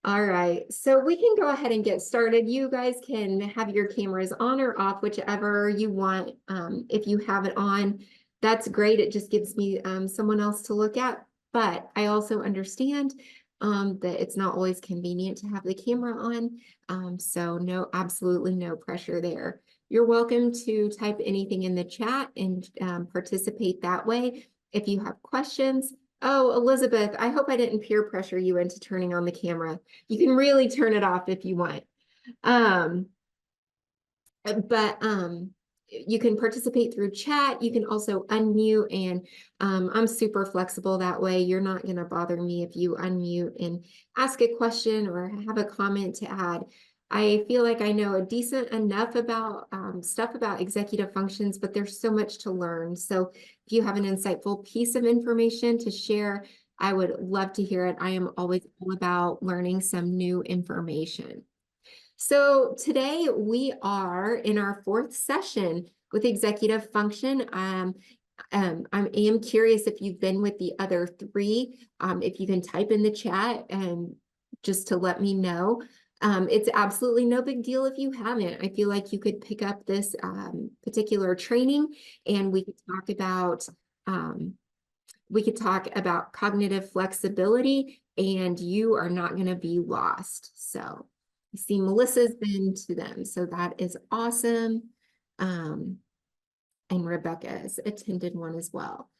All right, so we can go ahead and get started. You guys can have your cameras on or off, whichever you want. If you have it on, that's great. It just gives me someone else to look at. But I also understand that it's not always convenient to have the camera on. So no, absolutely no pressure there. You're welcome to type anything in the chat and participate that way. If you have questions, oh, Elizabeth, I hope I didn't peer pressure you into turning on the camera. You can really turn it off if you want. But you can participate through chat. You can also unmute, and I'm super flexible that way. You're not going to bother me if you unmute and ask a question or have a comment to add. I feel like I know a decent enough about stuff about executive functions, but there's so much to learn. So if you have an insightful piece of information to share, I would love to hear it. I am always all about learning some new information. So today we are in our fourth session with executive function. I am curious if you've been with the other three, if you can type in the chat and just to let me know. It's absolutely no big deal if you haven't. I feel like you could pick up this particular training and we could talk about cognitive flexibility, and you are not going to be lost. So you see Melissa's been to them, so that is awesome. And Rebecca has attended one as well.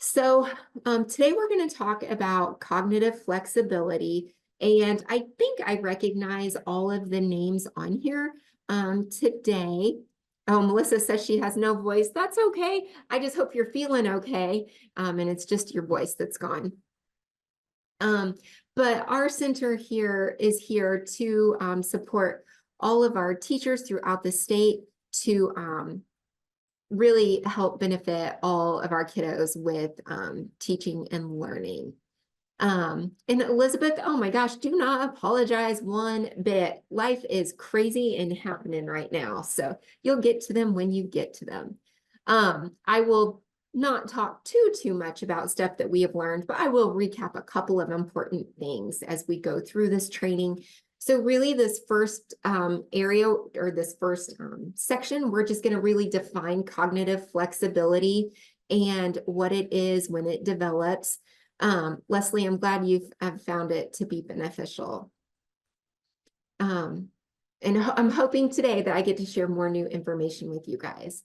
So today we're going to talk about cognitive flexibility, and I think I recognize all of the names on here today. Oh, Melissa says she has no voice. That's okay. I just hope you're feeling okay, and it's just your voice that's gone. But our center here is here to support all of our teachers throughout the state to really help benefit all of our kiddos with teaching and learning. And Elizabeth, oh my gosh, do not apologize one bit. Life is crazy and happening right now. So you'll get to them when you get to them. I will not talk too much about stuff that we have learned, but I will recap a couple of important things as we go through this training. So really this first area or this first section, we're just going to really define cognitive flexibility and what it is when it develops. Leslie, I'm glad you've found it to be beneficial. And I'm hoping today that I get to share more new information with you guys.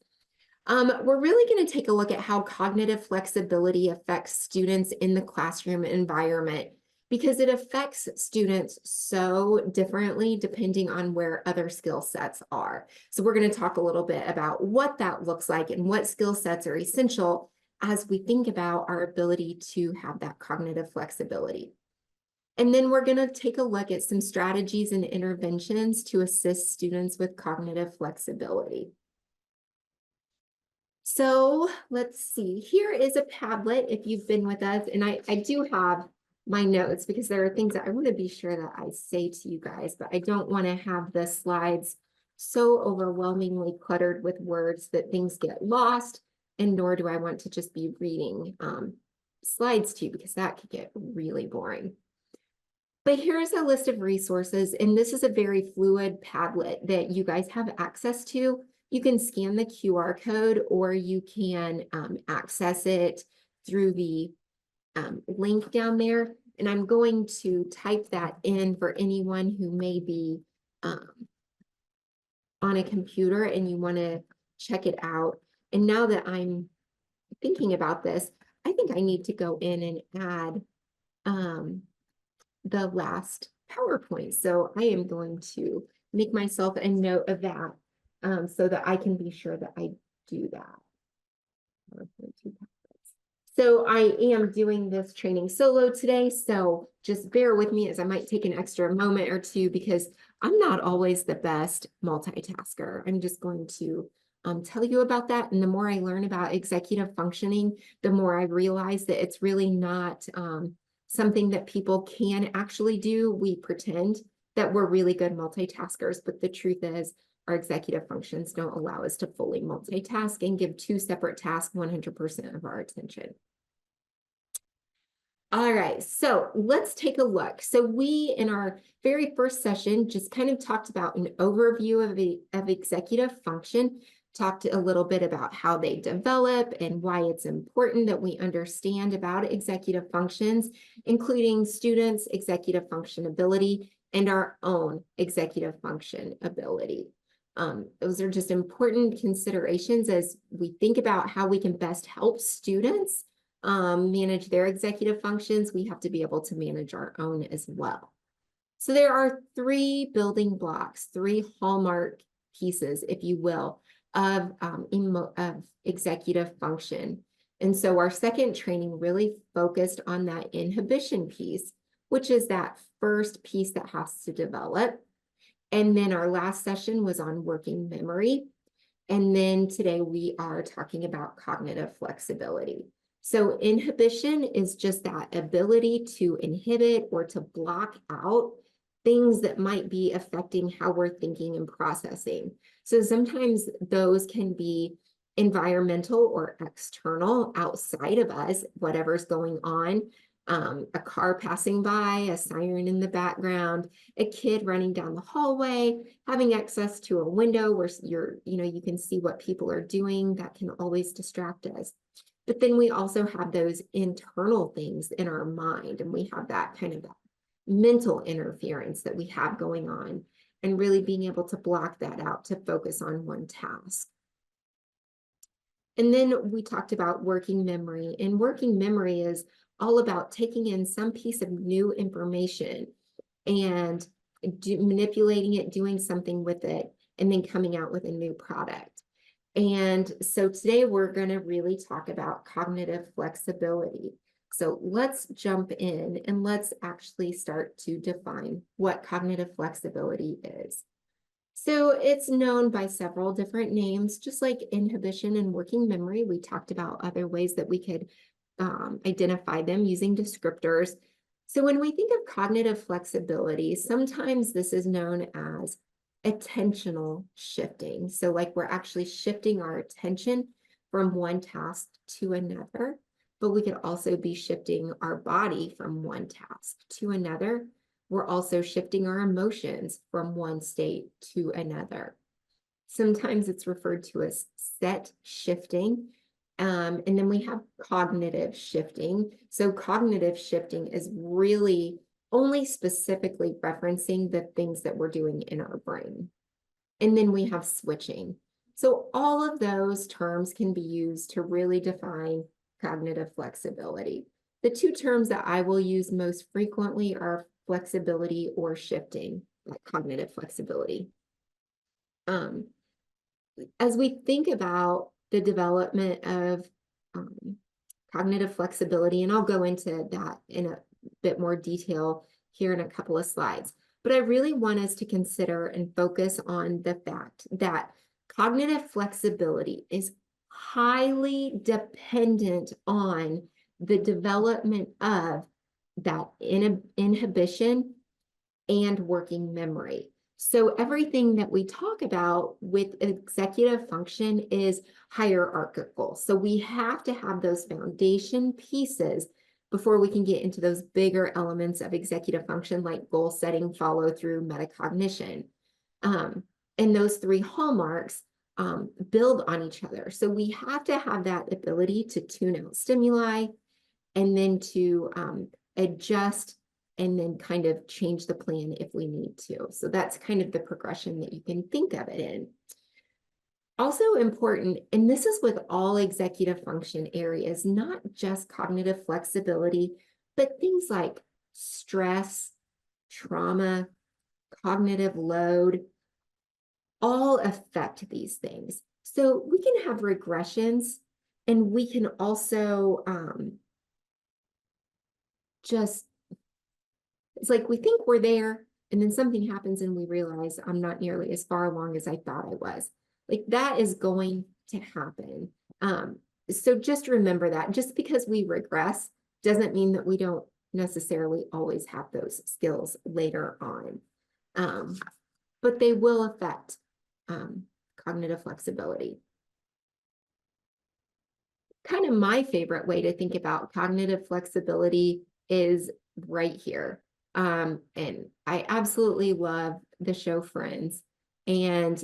We're really going to take a look at how cognitive flexibility affects students in the classroom environment, because it affects students so differently depending on where other skill sets are. So we're going to talk a little bit about what that looks like and what skill sets are essential as we think about our ability to have that cognitive flexibility. And then we're going to take a look at some strategies and interventions to assist students with cognitive flexibility. So let's see, here is a Padlet if you've been with us, and I do have my notes because there are things that I want to be sure that I say to you guys, but I don't want to have the slides so overwhelmingly cluttered with words that things get lost, and nor do I want to just be reading slides to you because that could get really boring. But here's a list of resources, and this is a very fluid Padlet that you guys have access to. You can scan the QR code or you can access it through the link down there. And I'm going to type that in for anyone who may be on a computer and you want to check it out. And now that I'm thinking about this, I think I need to go in and add the last PowerPoint. So I am going to make myself a note of that so that I can be sure that I do that. So I am doing this training solo today, so just bear with me as I might take an extra moment or two because I'm not always the best multitasker. I'm just going to tell you about that. And the more I learn about executive functioning, the more I realize that it's really not something that people can actually do. We pretend that we're really good multitaskers, but the truth is our executive functions don't allow us to fully multitask and give two separate tasks 100% of our attention. All right, so let's take a look. So we, in our very first session, just kind of talked about an overview of executive function, talked a little bit about how they develop and why it's important that we understand about executive functions, including students' executive function ability and our own executive function ability. Those are just important considerations as we think about how we can best help students manage their executive functions. We have to be able to manage our own as well. So there are three building blocks, three hallmark pieces, if you will, of executive function. And so our second training really focused on that inhibition piece, which is that first piece that has to develop. And then our last session was on working memory. And then today we are talking about cognitive flexibility. So inhibition is just that ability to inhibit or to block out things that might be affecting how we're thinking and processing. So sometimes those can be environmental or external, outside of us, whatever's going on. A car passing by, a siren in the background, a kid running down the hallway, having access to a window where you can see what people are doing, that can always distract us. But then we also have those internal things in our mind, and we have that kind of mental interference that we have going on, and really being able to block that out to focus on one task. And then we talked about working memory, and working memory is all about taking in some piece of new information and manipulating it, doing something with it, and then coming out with a new product. And so today we're going to really talk about cognitive flexibility. So let's jump in and let's actually start to define what cognitive flexibility is. So it's known by several different names, just like inhibition and working memory. We talked about other ways that we could identify them using descriptors. So when we think of cognitive flexibility, sometimes this is known as attentional shifting. So like we're actually shifting our attention from one task to another, but we could also be shifting our body from one task to another. We're also shifting our emotions from one state to another. Sometimes it's referred to as set shifting. And then we have cognitive shifting. So cognitive shifting is really only specifically referencing the things that we're doing in our brain. And then we have switching. So all of those terms can be used to really define cognitive flexibility. The two terms that I will use most frequently are flexibility or shifting, like cognitive flexibility. As we think about the development of cognitive flexibility, and I'll go into that in a bit more detail here in a couple of slides, but I really want us to consider and focus on the fact that cognitive flexibility is highly dependent on the development of that inhibition and working memory. So everything that we talk about with executive function is hierarchical. So we have to have those foundation pieces before we can get into those bigger elements of executive function, like goal setting, follow through, metacognition. And those three hallmarks build on each other. So we have to have that ability to tune out stimuli and then to adjust and then kind of change the plan if we need to. So that's kind of the progression that you can think of it in. Also important, and this is with all executive function areas, not just cognitive flexibility, but things like stress, trauma, cognitive load, all affect these things. So we can have regressions, and we can also it's like we think we're there, and then something happens and we realize I'm not nearly as far along as I thought I was. Like that is going to happen. So just remember that just because we regress doesn't mean that we don't necessarily always have those skills later on. But they will affect cognitive flexibility. Kind of my favorite way to think about cognitive flexibility is right here. And I absolutely love the show Friends. And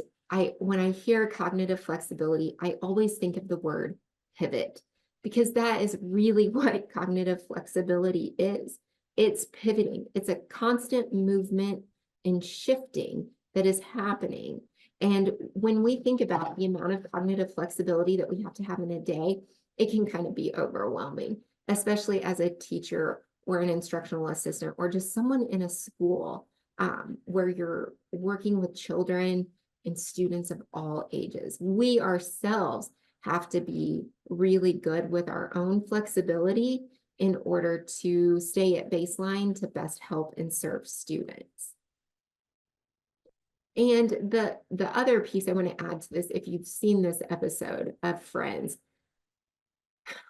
when I hear cognitive flexibility, I always think of the word pivot, because that is really what cognitive flexibility is. It's pivoting. It's a constant movement and shifting that is happening. And when we think about the amount of cognitive flexibility that we have to have in a day, it can kind of be overwhelming, especially as a teacher or an instructional assistant or just someone in a school where you're working with children and students of all ages. We ourselves have to be really good with our own flexibility in order to stay at baseline to best help and serve students. And the other piece I want to add to this, if you've seen this episode of Friends,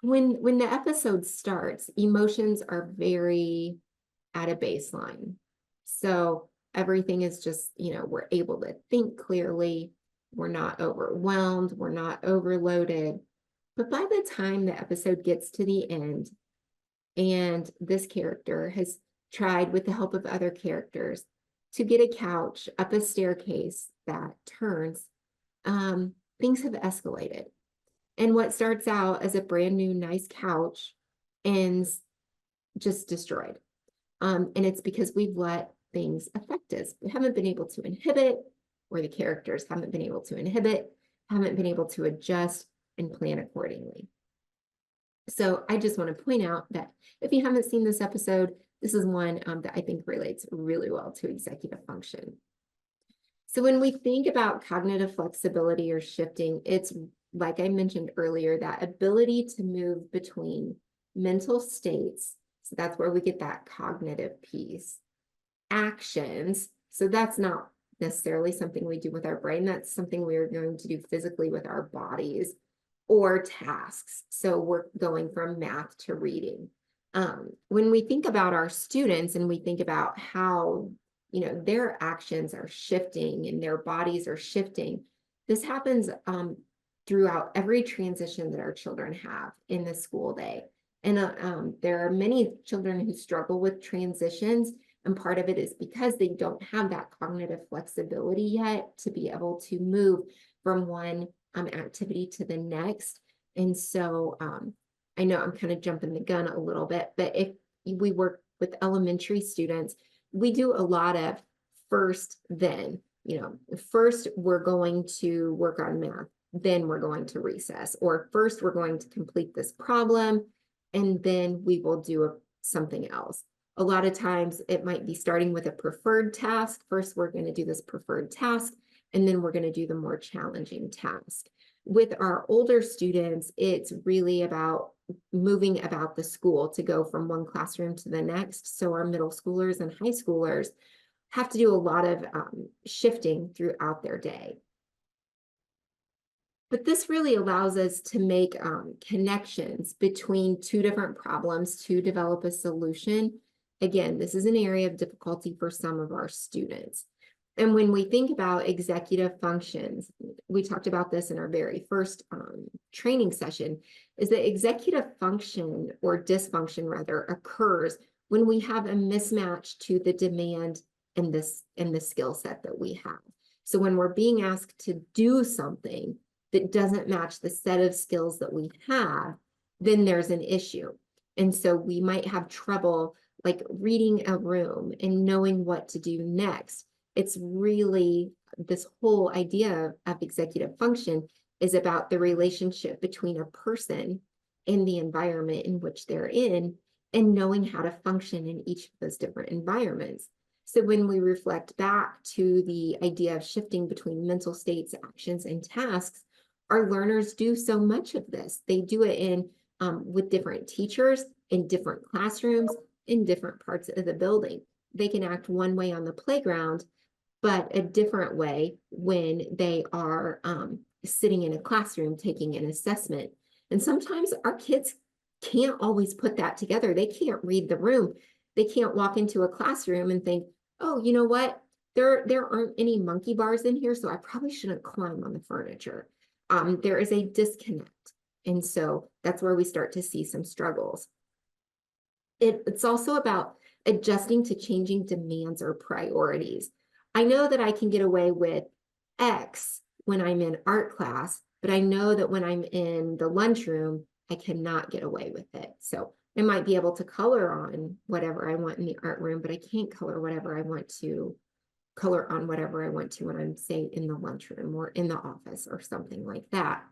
when the episode starts, emotions are very at a baseline. So everything is just, we're able to think clearly. We're not overwhelmed. We're not overloaded. But by the time the episode gets to the end, and this character has tried with the help of other characters to get a couch up a staircase that turns, things have escalated. And what starts out as a brand new, nice couch ends just destroyed. And it's because we've let things affect us. We haven't been able to inhibit, or the characters haven't been able to inhibit, haven't been able to adjust and plan accordingly. So I just want to point out that if you haven't seen this episode, this is one that I think relates really well to executive function. So when we think about cognitive flexibility or shifting, it's, like I mentioned earlier, that ability to move between mental states. So that's where we get that cognitive piece. Actions. So that's not necessarily something we do with our brain. That's something we're going to do physically with our bodies. Or tasks. So we're going from math to reading. When we think about our students and we think about how, their actions are shifting and their bodies are shifting, this happens throughout every transition that our children have in the school day. And there are many children who struggle with transitions, and part of it is because they don't have that cognitive flexibility yet to be able to move from one activity to the next. And so I know I'm kind of jumping the gun a little bit, but if we work with elementary students, we do a lot of first, then, first we're going to work on math, then we're going to recess, or first we're going to complete this problem, and then we will do something else. A lot of times it might be starting with a preferred task. First, we're going to do this preferred task, and then we're going to do the more challenging task. With our older students, it's really about moving about the school to go from one classroom to the next. So our middle schoolers and high schoolers have to do a lot of shifting throughout their day. But this really allows us to make connections between two different problems to develop a solution. Again, this is an area of difficulty for some of our students. And when we think about executive functions, we talked about this in our very first training session, is that executive function, or dysfunction rather, occurs when we have a mismatch to the demand and the skill set that we have. So when we're being asked to do something that doesn't match the set of skills that we have, then there's an issue. And so we might have trouble like reading a room and knowing what to do next. It's really, this whole idea of executive function is about the relationship between a person and the environment in which they're in, and knowing how to function in each of those different environments. So when we reflect back to the idea of shifting between mental states, actions, and tasks, our learners do so much of this. They do it in with different teachers, in different classrooms, in different parts of the building. They can act one way on the playground, but a different way when they are sitting in a classroom taking an assessment. And sometimes our kids can't always put that together. They can't read the room. They can't walk into a classroom and think, oh, you know what? There aren't any monkey bars in here, so I probably shouldn't climb on the furniture. There is a disconnect. And so that's where we start to see some struggles. It's also about adjusting to changing demands or priorities. I know that I can get away with X when I'm in art class, but I know that when I'm in the lunchroom, I cannot get away with it. So I might be able to color on whatever I want in the art room, but I can't color whatever I want to color on whatever I want to when I'm, say, in the lunchroom or in the office or something like that.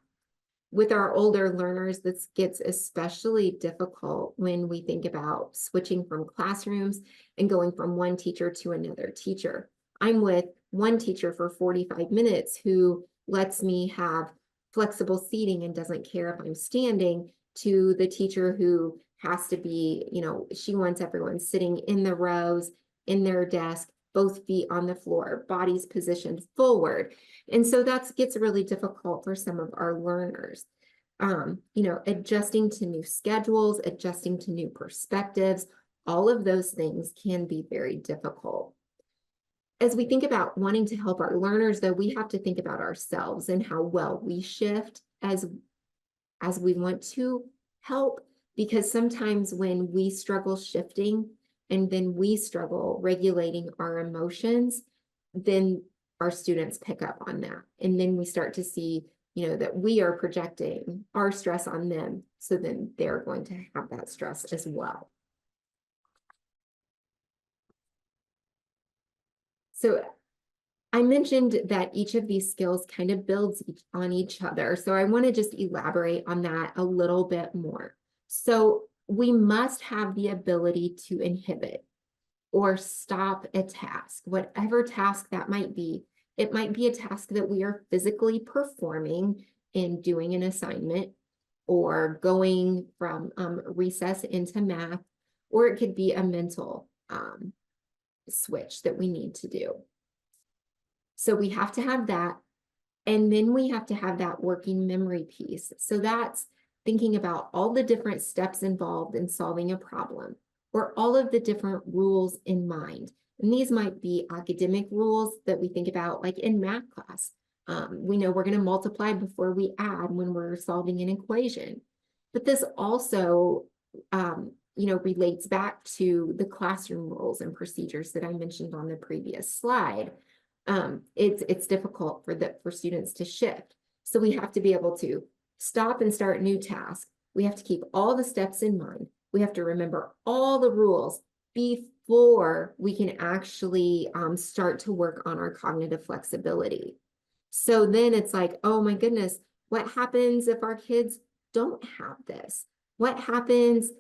With our older learners, this gets especially difficult when we think about switching from classrooms and going from one teacher to another teacher. I'm with one teacher for 45 minutes who lets me have flexible seating and doesn't care if I'm standing, to the teacher who has to be, she wants everyone sitting in the rows, in their desk, both feet on the floor, bodies positioned forward. And so that gets really difficult for some of our learners. Adjusting to new schedules, adjusting to new perspectives, all of those things can be very difficult. As we think about wanting to help our learners, though, we have to think about ourselves and how well we shift as we want to help, because sometimes when we struggle shifting and then we struggle regulating our emotions, then our students pick up on that. And then we start to see, that we are projecting our stress on them. So then they're going to have that stress as well. So I mentioned that each of these skills kind of builds on each other. So I want to just elaborate on that a little bit more. So we must have the ability to inhibit or stop a task, whatever task that might be. It might be a task that we are physically performing in doing an assignment or going from recess into math, or it could be a mental switch that we need to do. So we have to have that. And then we have to have that working memory piece. So that's thinking about all the different steps involved in solving a problem, or all of the different rules in mind. And these might be academic rules that we think about, like in math class. We know we're going to multiply before we add when we're solving an equation. But this also, relates back to the classroom rules and procedures that I mentioned on the previous slide. It's difficult for students to shift. So we have to be able to stop and start new tasks. We have to keep all the steps in mind. We have to remember all the rules before we can actually start to work on our cognitive flexibility. So then it's like, oh my goodness, what happens if our kids don't have this? What happens?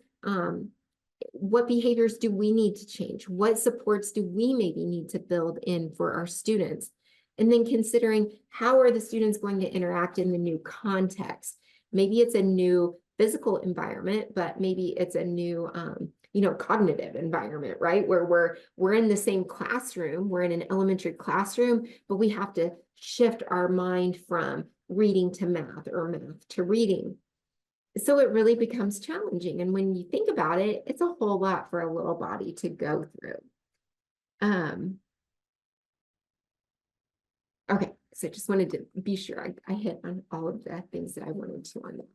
What behaviors do we need to change? What supports do we maybe need to build in for our students? And then considering, how are the students going to interact in the new context? Maybe it's a new physical environment, but maybe it's a new cognitive environment, right? Where we're in the same classroom, we're in an elementary classroom, but we have to shift our mind from reading to math or math to reading. So it really becomes challenging. And when you think about it, it's a whole lot for a little body to go through. Okay, so I just wanted to be sure I hit on all of the things that I wanted to on that.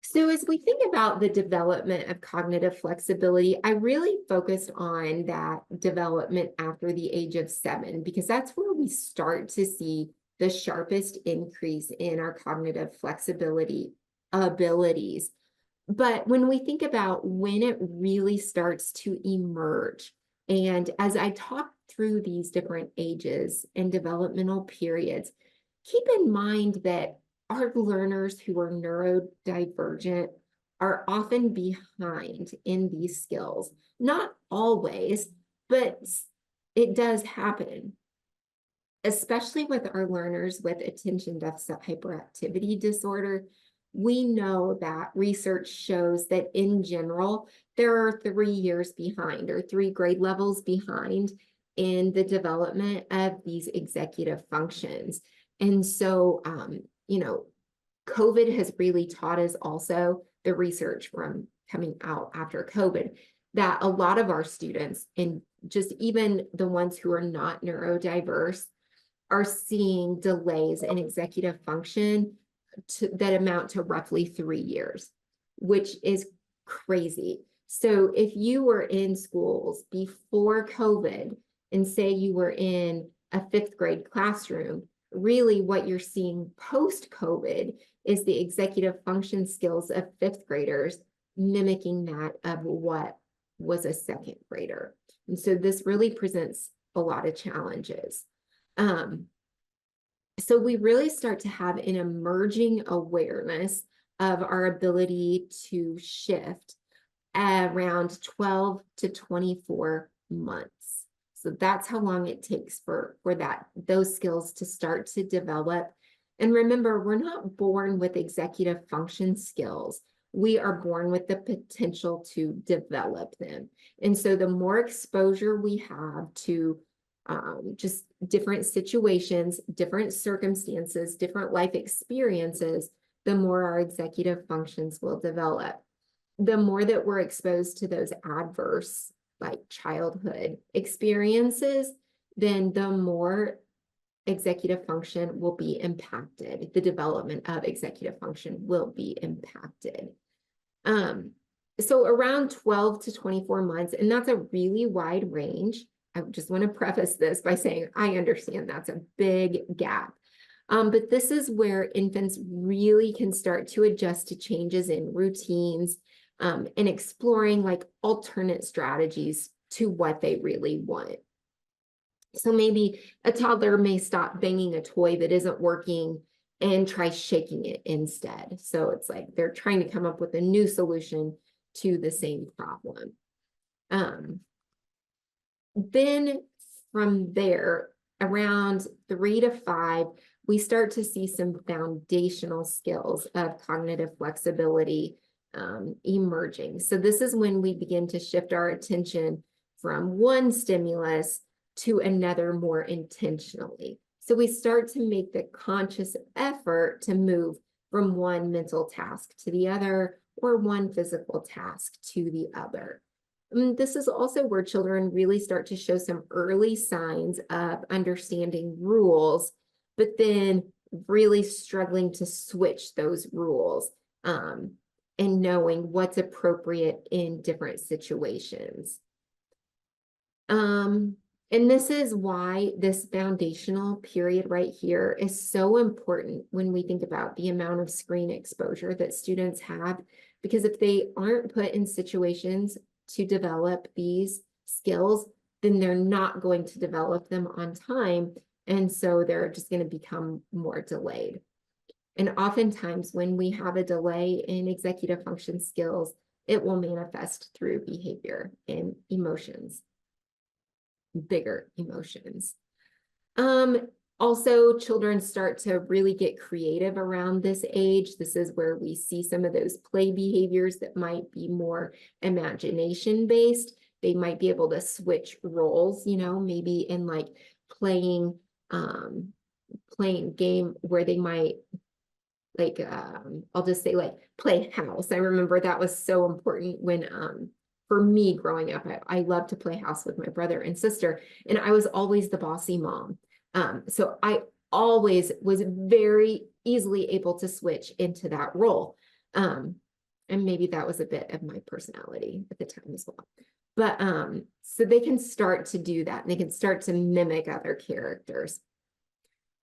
So as we think about the development of cognitive flexibility, I really focused on that development after the age of 7, because that's where we start to see the sharpest increase in our cognitive flexibility abilities. But when we think about when it really starts to emerge, and as I talk through these different ages and developmental periods, keep in mind that our learners who are neurodivergent are often behind in these skills. Not always, but it does happen, especially with our learners with attention deficit hyperactivity disorder. We know that research shows that in general, there are 3 years behind, or 3 grade levels behind, in the development of these executive functions. And so, COVID has really taught us also, the research from coming out after COVID, that a lot of our students, and just even the ones who are not neurodiverse, are seeing delays in executive function that amount to roughly 3 years, which is crazy. So if you were in schools before COVID and say you were in a 5th grade classroom, really what you're seeing post-COVID is the executive function skills of 5th graders mimicking that of what was a 2nd grader. And so this really presents a lot of challenges. So we really start to have an emerging awareness of our ability to shift around 12 to 24 months. So that's how long it takes for those skills to start to develop. And remember, we're not born with executive function skills. We are born with the potential to develop them. And so the more exposure we have to just different situations, different circumstances, different life experiences, the more our executive functions will develop. The more that we're exposed to those adverse, like childhood experiences, then the more executive function will be impacted. The development of executive function will be impacted. So around 12 to 24 months, and that's a really wide range. I just want to preface this by saying, I understand that's a big gap. But this is where infants really can start to adjust to changes in routines, and exploring like alternate strategies to what they really want. So maybe a toddler may stop banging a toy that isn't working and try shaking it instead. So it's like they're trying to come up with a new solution to the same problem. Then from there, around 3 to 5, we start to see some foundational skills of cognitive flexibility emerging. So this is when we begin to shift our attention from one stimulus to another more intentionally. So we start to make the conscious effort to move from one mental task to the other, or one physical task to the other. This is also where children really start to show some early signs of understanding rules, but then really struggling to switch those rules, and knowing what's appropriate in different situations. And this is why this foundational period right here is so important when we think about the amount of screen exposure that students have, because if they aren't put in situations to develop these skills, then they're not going to develop them on time. And so they're just going to become more delayed. And oftentimes when we have a delay in executive function skills, it will manifest through behavior and emotions, bigger emotions. Also, children start to really get creative around this age. This is where we see some of those play behaviors that might be more imagination-based. They might be able to switch roles, maybe in like playing game where they might I'll just say like play house. I remember that was so important when for me growing up, I loved to play house with my brother and sister, and I was always the bossy mom. So I always was very easily able to switch into that role. And maybe that was a bit of my personality at the time as well. But so they can start to do that, and they can start to mimic other characters.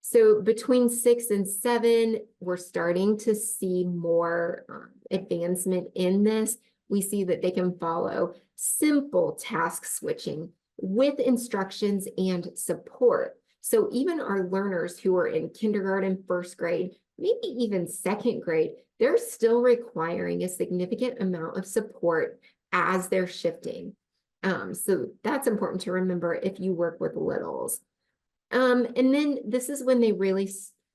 So between 6 and 7, we're starting to see more advancement in this. We see that they can follow simple task switching with instructions and support. So even our learners who are in kindergarten, 1st grade, maybe even 2nd grade, they're still requiring a significant amount of support as they're shifting. So that's important to remember if you work with littles. And then this is when they really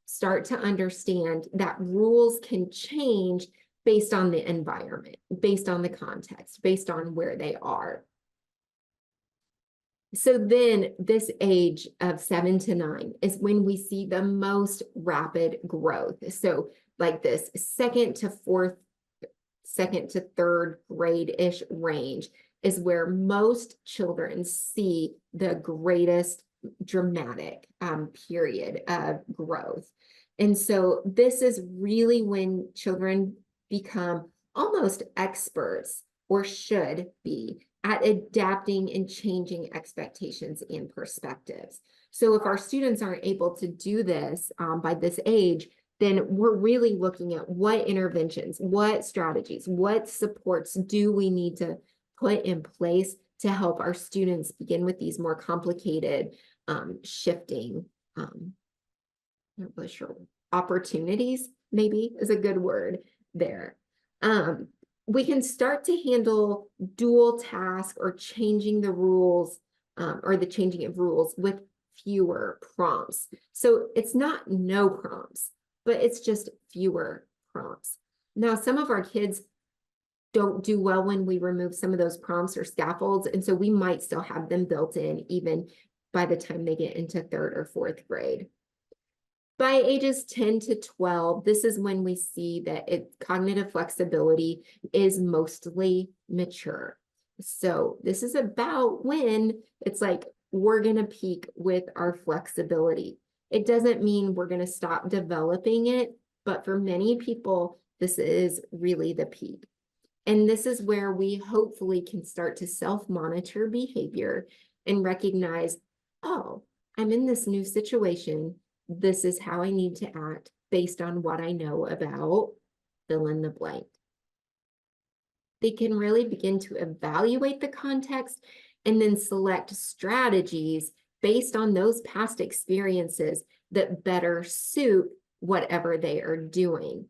start to understand that rules can change based on the environment, based on the context, based on where they are. So then this age of 7 to 9 is when we see the most rapid growth. So like this 2nd to 3rd grade-ish range is where most children see the greatest dramatic period of growth. And so this is really when children become almost experts or should be at adapting and changing expectations and perspectives. So if our students aren't able to do this by this age, then we're really looking at what interventions, what strategies, what supports do we need to put in place to help our students begin with these more complicated shifting, I'm not really sure, opportunities maybe is a good word there. We can start to handle dual task or changing the rules or the changing of rules with fewer prompts. So it's not no prompts, but it's just fewer prompts. Now, some of our kids don't do well when we remove some of those prompts or scaffolds, and so we might still have them built in even by the time they get into 3rd or 4th grade. By ages 10 to 12, this is when we see that cognitive flexibility is mostly mature. So this is about when it's like we're going to peak with our flexibility. It doesn't mean we're going to stop developing it, but for many people, this is really the peak. And this is where we hopefully can start to self-monitor behavior and recognize, oh, I'm in this new situation. This is how I need to act based on what I know about fill in the blank. They can really begin to evaluate the context and then select strategies based on those past experiences that better suit whatever they are doing.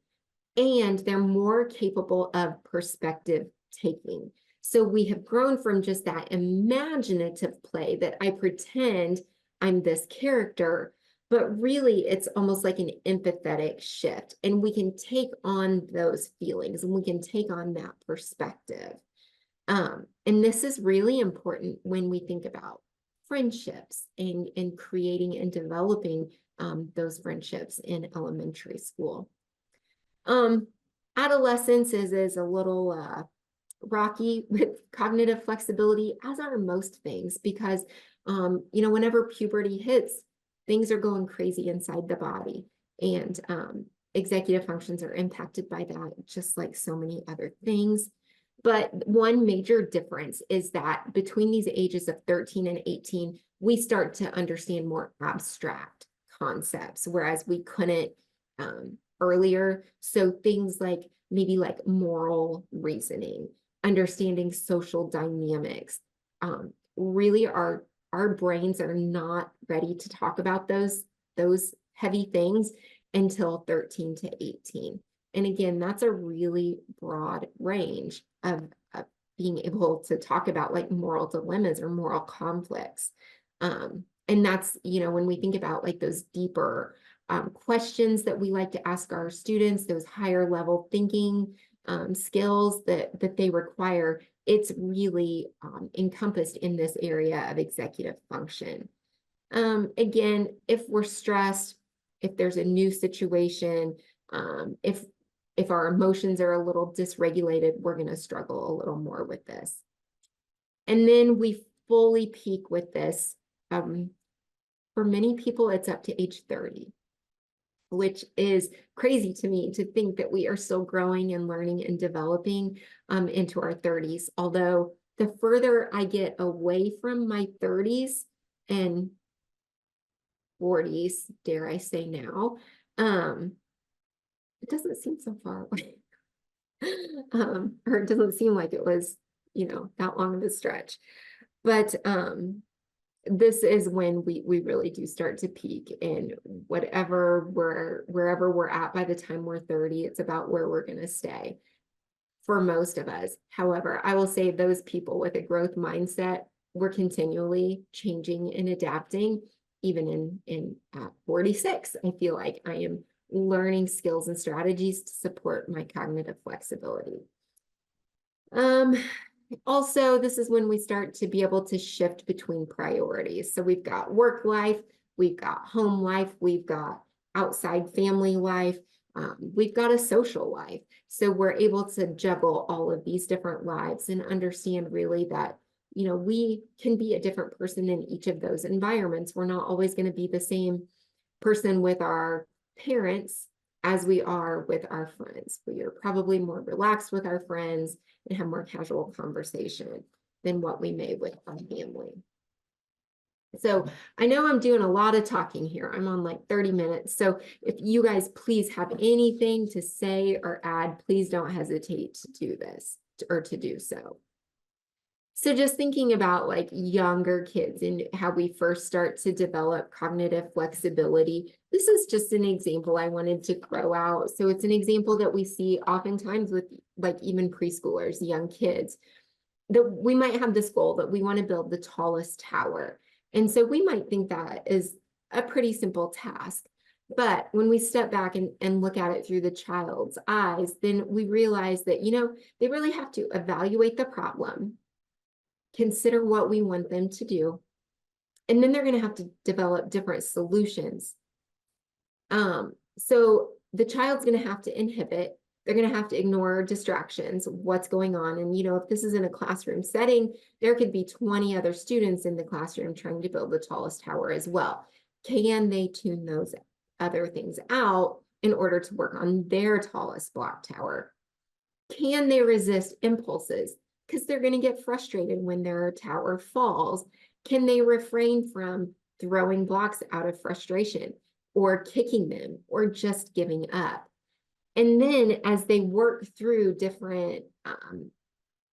And they're more capable of perspective taking. So we have grown from just that imaginative play that I pretend I'm this character, but really it's almost like an empathetic shift. And we can take on those feelings and we can take on that perspective. And this is really important when we think about friendships and creating and developing those friendships in elementary school. Adolescence is a little rocky with cognitive flexibility, as are most things, because whenever puberty hits, things are going crazy inside the body, and executive functions are impacted by that, just like so many other things. But one major difference is that between these ages of 13 and 18, we start to understand more abstract concepts, whereas we couldn't earlier. So things like maybe like moral reasoning, understanding social dynamics, really our brains are not ready to talk about those heavy things until 13 to 18. And again, that's a really broad range of being able to talk about like moral dilemmas or moral conflicts. And that's, when we think about like those deeper questions that we like to ask our students, those higher level thinking skills that they require, it's really encompassed in this area of executive function. Again, if we're stressed, if there's a new situation, if our emotions are a little dysregulated, we're going to struggle a little more with this. And then we fully peak with this. For many people, it's up to age 30, which is crazy to me to think that we are still growing and learning and developing into our 30s. Although the further I get away from my 30s and 40s, dare I say now, it doesn't seem so far away. Or it doesn't seem like it was, that long of a stretch. But this is when we really do start to peak, and wherever we're at by the time we're 30, it's about where we're going to stay for most of us. However, I will say those people with a growth mindset, we're continually changing and adapting. Even in 46, I feel like I am learning skills and strategies to support my cognitive flexibility. Also, this is when we start to be able to shift between priorities. So we've got work life, we've got home life, we've got outside family life, we've got a social life. So we're able to juggle all of these different lives and understand really that, we can be a different person in each of those environments. We're not always going to be the same person with our parents as we are with our friends. We are probably more relaxed with our friends and have more casual conversation than what we may with our family. So I know I'm doing a lot of talking here. I'm on like 30 minutes. So if you guys please have anything to say or add, please don't hesitate to do this or to do so. So just thinking about like younger kids and how we first start to develop cognitive flexibility. This is just an example I wanted to throw out. So it's an example that we see oftentimes with like even preschoolers, young kids, that we might have this goal that we want to build the tallest tower. And so we might think that is a pretty simple task. But when we step back and look at it through the child's eyes, then we realize that, you know, they really have to evaluate the problem, consider what we want them to do, and then they're going to have to develop different solutions. So the child's going to have to inhibit, they're going to have to ignore distractions, what's going on. And, you know, if this is in a classroom setting, there could be 20 other students in the classroom trying to build the tallest tower as well. Can they tune those other things out in order to work on their tallest block tower? Can they resist impulses? Because they're going to get frustrated when their tower falls. Can they refrain from throwing blocks out of frustration or kicking them or just giving up? And then as they work through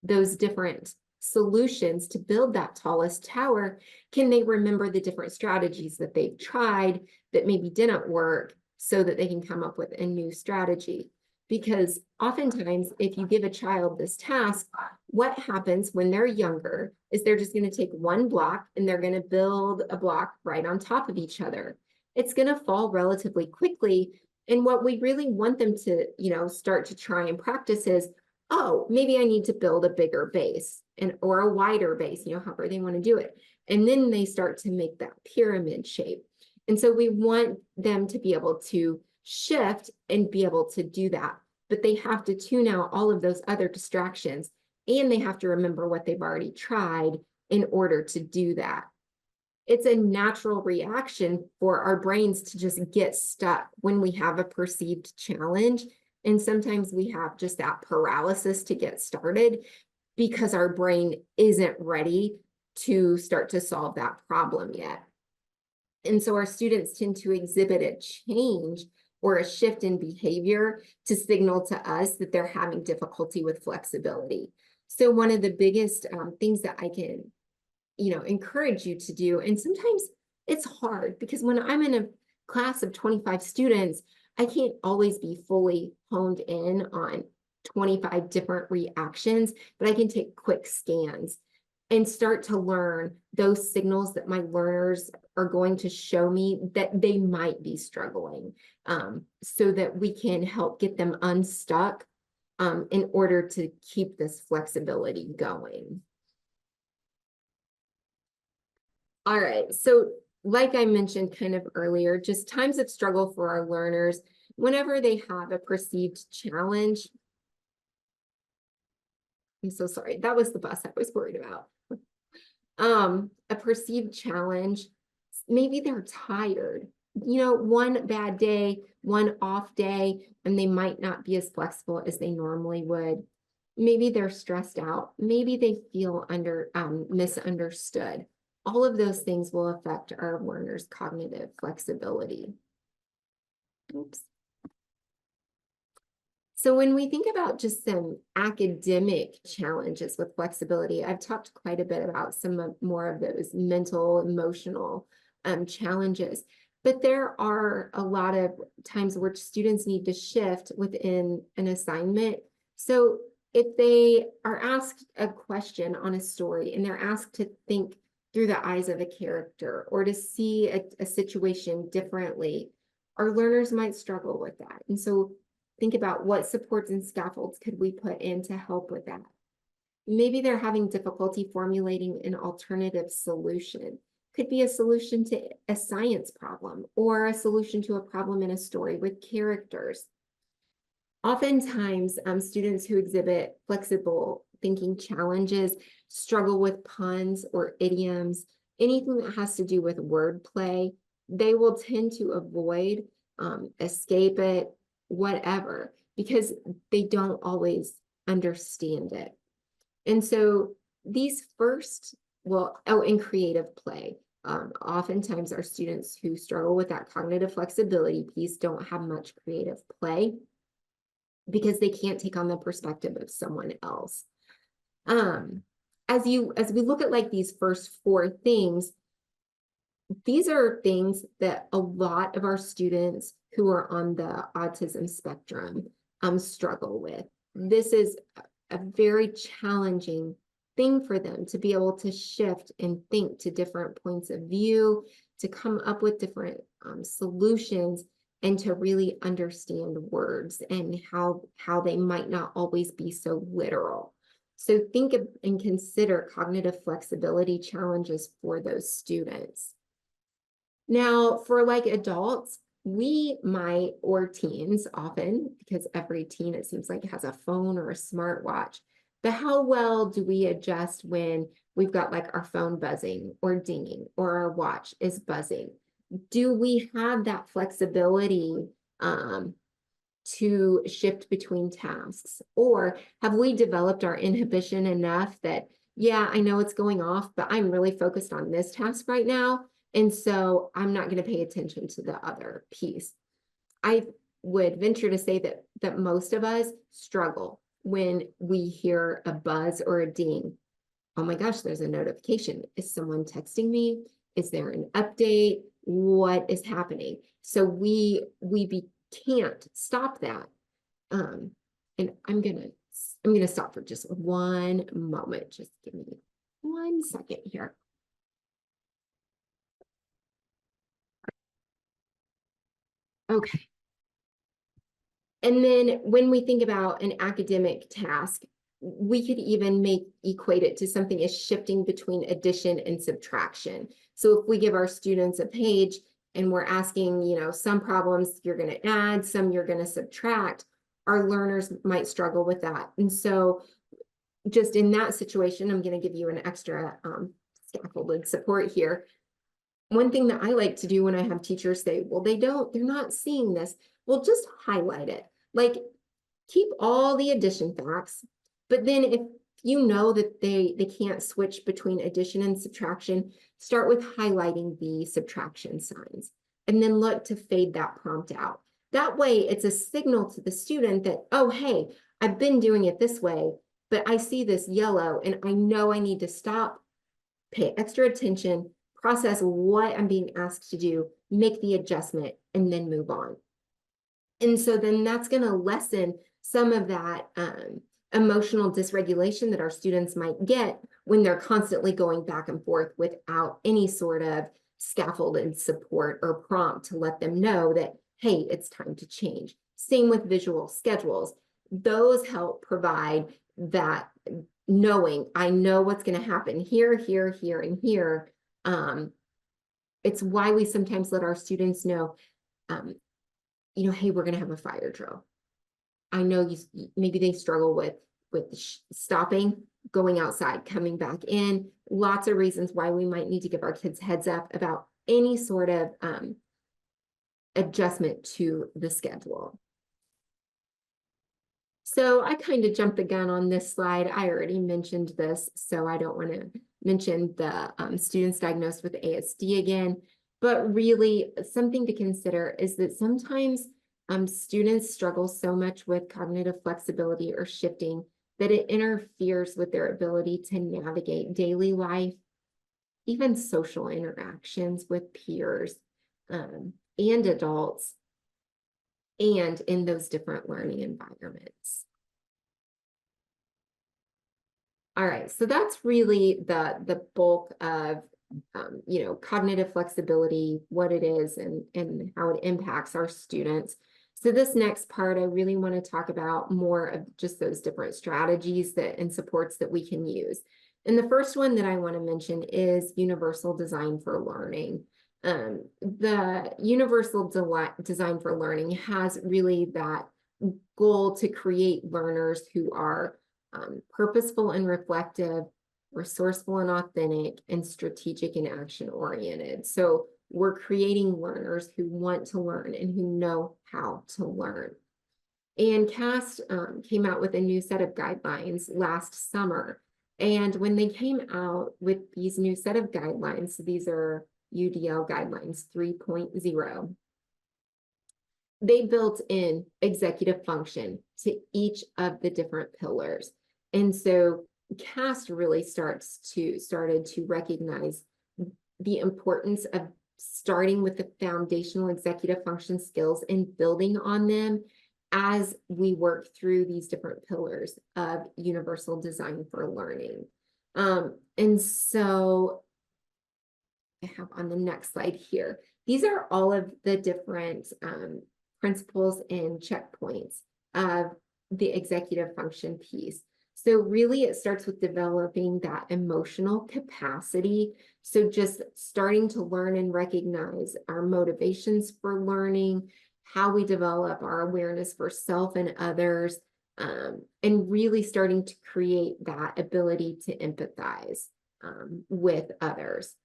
those different solutions to build that tallest tower, can they remember the different strategies that they've tried that maybe didn't work so that they can come up with a new strategy? Because oftentimes, if you give a child this task, what happens when they're younger is they're just going to take one block and they're going to build a block right on top of each other. It's going to fall relatively quickly. And what we really want them to, you know, start to try and practice is, oh, maybe I need to build a bigger base or a wider base, you know, however they want to do it. And then they start to make that pyramid shape. And so we want them to be able to shift and be able to do that. But they have to tune out all of those other distractions, and they have to remember what they've already tried in order to do that. It's a natural reaction for our brains to just get stuck when we have a perceived challenge. And sometimes we have just that paralysis to get started because our brain isn't ready to start to solve that problem yet. And so our students tend to exhibit a change or a shift in behavior to signal to us that they're having difficulty with flexibility. So one of the biggest things that I can, you know, encourage you to do, and sometimes it's hard because when I'm in a class of 25 students, I can't always be fully honed in on 25 different reactions, but I can take quick scans and start to learn those signals that my learners are going to show me that they might be struggling, so that we can help get them unstuck in order to keep this flexibility going. All right, so like I mentioned kind of earlier, just times of struggle for our learners, whenever they have a perceived challenge. I'm so sorry, that was the bus I was worried about. A perceived challenge, maybe they're tired, you know, one bad day, one off day, and they might not be as flexible as they normally would. Maybe they're stressed out, maybe they feel misunderstood. All of those things will affect our learners' cognitive flexibility. Oops. So when we think about just some academic challenges with flexibility, I've talked quite a bit about some more of those mental, emotional challenges. But there are a lot of times where students need to shift within an assignment. So if they are asked a question on a story and they're asked to think through the eyes of a character or to see a situation differently, our learners might struggle with that. And so think about what supports and scaffolds could we put in to help with that. Maybe they're having difficulty formulating an alternative solution. Could be a solution to a science problem or a solution to a problem in a story with characters. Oftentimes, students who exhibit flexible thinking challenges struggle with puns or idioms, anything that has to do with wordplay. They will tend to avoid, escape it, whatever, because they don't always understand it. And so these first, well, oh, in creative play, oftentimes our students who struggle with that cognitive flexibility piece don't have much creative play because they can't take on the perspective of someone else. As we look at like these first four things, these are things that a lot of our students who are on the autism spectrum struggle with. This is a very challenging thing for them to be able to shift and think to different points of view, to come up with different solutions, and to really understand words and how they might not always be so literal. So think of and consider cognitive flexibility challenges for those students. Now, for like adults, we might, or teens often, because every teen, it seems like, has a phone or a smartwatch, but how well do we adjust when we've got like our phone buzzing or dinging or our watch is buzzing? Do we have that flexibility to shift between tasks? Or have we developed our inhibition enough that, yeah, I know it's going off, but I'm really focused on this task right now, and so I'm not going to pay attention to the other piece? I would venture to say that most of us struggle when we hear a buzz or a ding. Oh my gosh, there's a notification. Is someone texting me? Is there an update? What is happening? So we can't stop that. And I'm gonna stop for just one moment. Just give me 1 second here. Okay. And then when we think about an academic task, we could even equate it to something as shifting between addition and subtraction. So if we give our students a page and we're asking, some problems you're going to add, some you're going to subtract, our learners might struggle with that. And so just in that situation, I'm going to give you an extra scaffolded support here. One thing that I like to do when I have teachers say, well, they're not seeing this. Well, just highlight it. Like, keep all the addition facts, but then if you know that they can't switch between addition and subtraction, start with highlighting the subtraction signs and then look to fade that prompt out. That way, it's a signal to the student that, oh, hey, I've been doing it this way, but I see this yellow and I know I need to stop, pay extra attention, process what I'm being asked to do, make the adjustment, and then move on. And so then that's going to lessen some of that emotional dysregulation that our students might get when they're constantly going back and forth without any sort of scaffolded support or prompt to let them know that, hey, it's time to change. Same with visual schedules. Those help provide that knowing, I know what's going to happen here, here, here, and here. It's why we sometimes let our students know, hey, we're going to have a fire drill. I know maybe they struggle with stopping, going outside, coming back in. Lots of reasons why we might need to give our kids heads up about any sort of adjustment to the schedule. So I kind of jumped the gun on this slide. I already mentioned this, so I don't want to mention the students diagnosed with ASD again. But really, something to consider is that sometimes students struggle so much with cognitive flexibility or shifting that it interferes with their ability to navigate daily life, even social interactions with peers and adults, and in those different learning environments. All right, so that's really the bulk of cognitive flexibility, what it is and how it impacts our students. So this next part, I really want to talk about more of just those different strategies and supports that we can use. And the first one that I want to mention is universal design for learning. The universal design for learning has really that goal to create learners who are purposeful and reflective, resourceful and authentic, and strategic and action oriented. So we're creating learners who want to learn and who know how to learn. And CAST came out with a new set of guidelines last summer. And when they came out with these new set of guidelines, so these are UDL guidelines 3.0, they built in executive function to each of the different pillars. And so CAST really started to recognize the importance of starting with the foundational executive function skills and building on them as we work through these different pillars of universal design for learning. And so I have on the next slide here, these are all of the different principles and checkpoints of the executive function piece. So really it starts with developing that emotional capacity. So just starting to learn and recognize our motivations for learning, how we develop our awareness for self and others, and really starting to create that ability to empathize with others.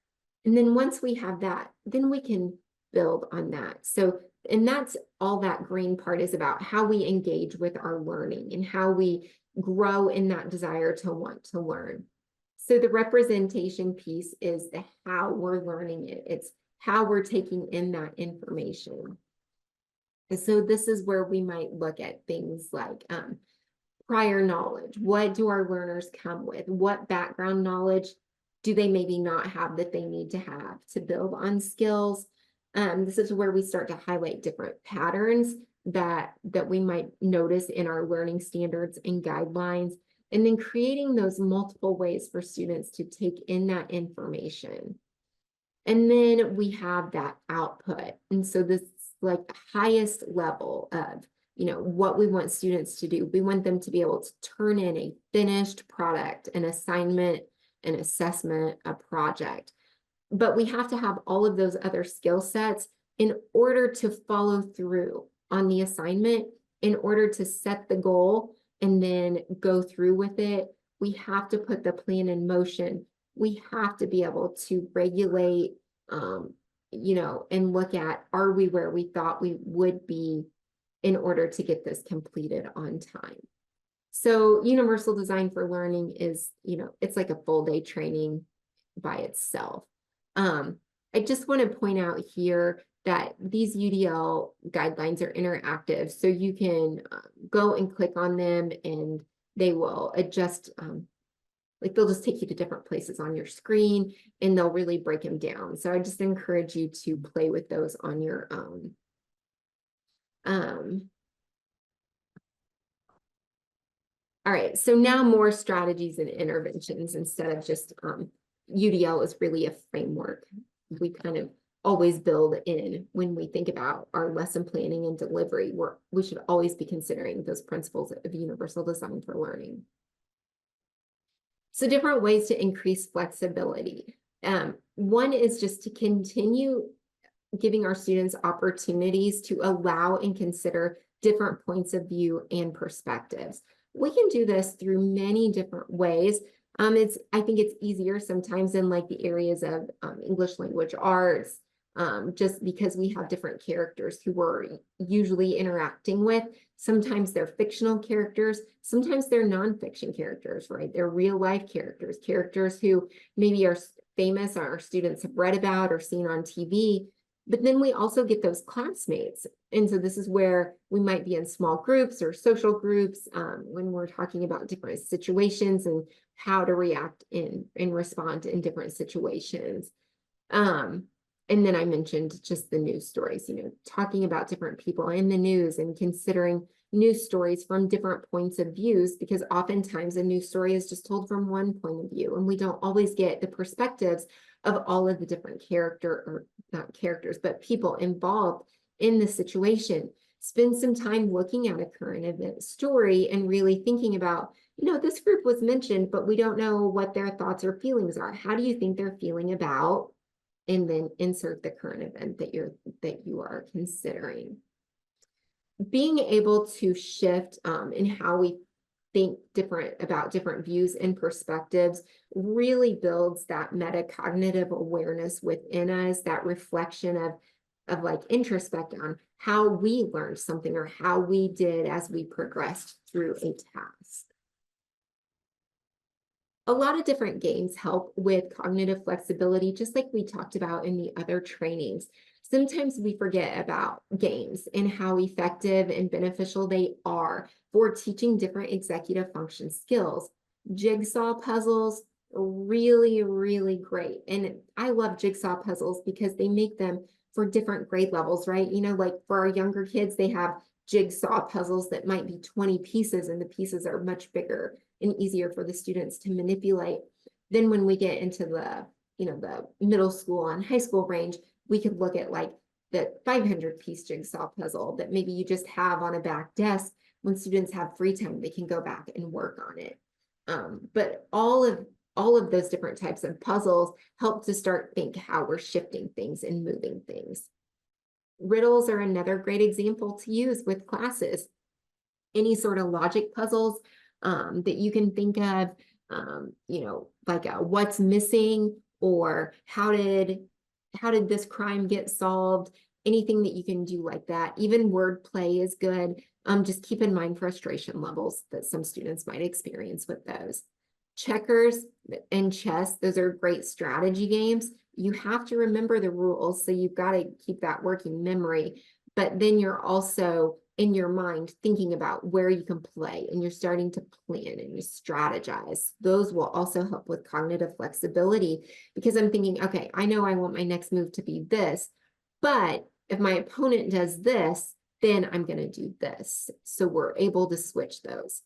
And then once we have that, then we can build on that. So, and that's all that green part is about, how we engage with our learning and how we grow in that desire to want to learn. So the representation piece is the how we're learning it. It's how we're taking in that information. And so this is where we might look at things like prior knowledge. What do our learners come with? What background knowledge do they maybe not have that they need to have to build on skills? This is where we start to highlight different patterns that we might notice in our learning standards and guidelines, and then creating those multiple ways for students to take in that information. And then we have that output. And so this is like the highest level of, you know, what we want students to do. We want them to be able to turn in a finished product, an assignment, an assessment, a project. But we have to have all of those other skill sets in order to follow through on the assignment, in order to set the goal and then go through with it. We have to put the plan in motion. We have to be able to regulate, you know, and look at, are we where we thought we would be in order to get this completed on time? So universal design for learning is, you know, it's like a full day training by itself. I just want to point out here that these UDL guidelines are interactive, so you can go and click on them and they will adjust, like they'll just take you to different places on your screen and they'll really break them down. So I just encourage you to play with those on your own. All right, so now more strategies and interventions instead of just UDL is really a framework we kind of always build in when we think about our lesson planning and delivery. We should always be considering those principles of universal design for learning. So different ways to increase flexibility. One is just to continue giving our students opportunities to allow and consider different points of view and perspectives. We can do this through many different ways. I think it's easier sometimes in like the areas of English language arts, just because we have different characters who we're usually interacting with. Sometimes they're fictional characters, sometimes they're nonfiction characters, right? They're real life characters, characters who maybe are famous, our students have read about or seen on TV. But then we also get those classmates. And so this is where we might be in small groups or social groups when we're talking about different situations and how to react and respond in different situations. And then I mentioned just the news stories, you know, talking about different people in the news and considering news stories from different points of views, because oftentimes a news story is just told from one point of view and we don't always get the perspectives of all of the different not characters, but people involved in the situation. Spend some time looking at a current event story and really thinking about, you know, this group was mentioned, but we don't know what their thoughts or feelings are. How do you think they're feeling about? And then insert the current event that you are considering. Being able to shift in how we think about different views and perspectives really builds that metacognitive awareness within us, that reflection of like introspect on how we learned something or how we did as we progressed through a task. A lot of different games help with cognitive flexibility, just like we talked about in the other trainings. Sometimes we forget about games and how effective and beneficial they are for teaching different executive function skills. Jigsaw puzzles, really, really great. And I love jigsaw puzzles because they make them for different grade levels, right? You know, like for our younger kids, they have jigsaw puzzles that might be 20 pieces and the pieces are much bigger and easier for the students to manipulate. Then when we get into the, you know, the middle school and high school range, we could look at like the 500-piece jigsaw puzzle that maybe you just have on a back desk. When students have free time, they can go back and work on it. But all of those different types of puzzles help to start think how we're shifting things and moving things. Riddles are another great example to use with classes. Any sort of logic puzzles that you can think of, you know, like what's missing or how did this crime get solved? Anything that you can do like that. Even word play is good. Just keep in mind frustration levels that some students might experience with those. Checkers and chess, those are great strategy games. You have to remember the rules, so you've got to keep that working memory, but then you're also in your mind thinking about where you can play and you're starting to plan and you strategize. Those will also help with cognitive flexibility because I'm thinking, okay, I know I want my next move to be this, but if my opponent does this, then I'm going to do this. So we're able to switch those.